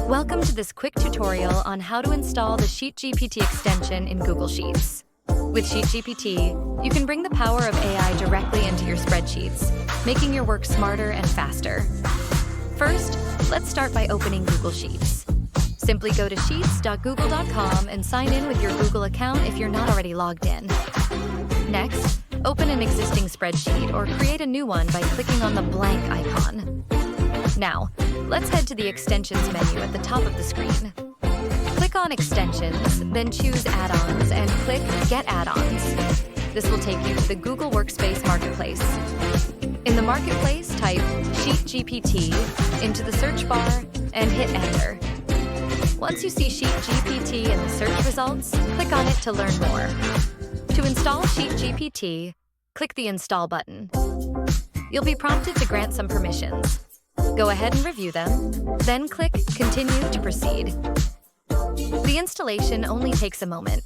Welcome to this quick tutorial on how to install the SheetGPT extension in Google Sheets. With SheetGPT, you can bring the power of AI directly into your spreadsheets, making your work smarter and faster. First, let's start by opening Google Sheets. Simply go to sheets.google.com and sign in with your Google account if you're not already logged in. Next, open an existing spreadsheet or create a new one by clicking on the blank icon. Now, let's head to the Extensions menu at the top of the screen. Click on Extensions, then choose Add-ons and click Get Add-ons. This will take you to the Google Workspace Marketplace. In the Marketplace, type SheetGPT into the search bar and hit Enter. Once you see SheetGPT in the search results, click on it to learn more. To install SheetGPT, click the Install button. You'll be prompted to grant some permissions. Go ahead and review them, then click Continue to proceed. The installation only takes a moment.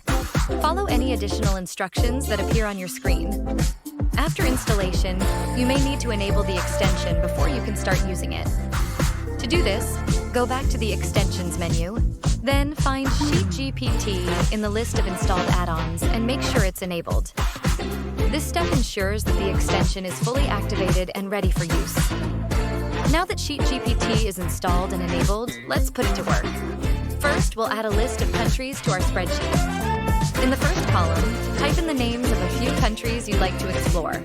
Follow any additional instructions that appear on your screen. After installation, you may need to enable the extension before you can start using it. To do this, go back to the Extensions menu, then find SheetGPT in the list of installed add-ons and make sure it's enabled. This step ensures that the extension is fully activated and ready for use. Now that SheetGPT is installed and enabled, let's put it to work. First, we'll add a list of countries to our spreadsheet. In the first column, type in the names of a few countries you'd like to explore.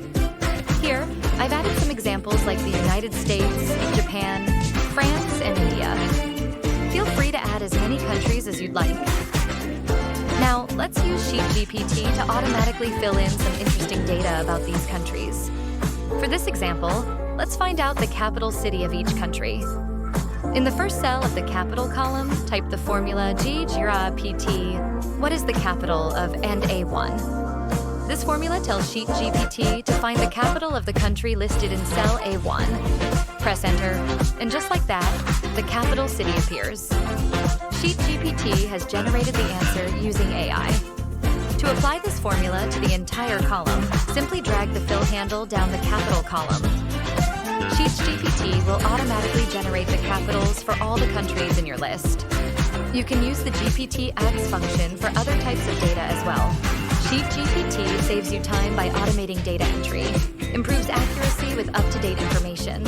Here, I've added some examples like the United States, Japan, France, and India. Feel free to add as many countries as you'd like. Now, let's use SheetGPT to automatically fill in some interesting data about these countries. For this example, let's find out the capital city of each country. In the first cell of the capital column, type the formula GGRAPT. What is the capital of and A1? This formula tells SheetGPT to find the capital of the country listed in cell A1. Press Enter, and just like that, the capital city appears. SheetGPT has generated the answer using AI. To apply this formula to the entire column, simply drag the fill handle down the capital column. SheetGPT will automatically generate the capitals for all the countries in your list. You can use the GPT-X function for other types of data as well. SheetGPT saves you time by automating data entry, improves accuracy with up-to-date information,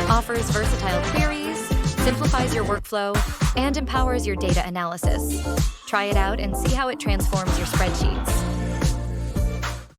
offers versatile queries, simplifies your workflow, and empowers your data analysis. Try it out and see how it transforms your spreadsheets.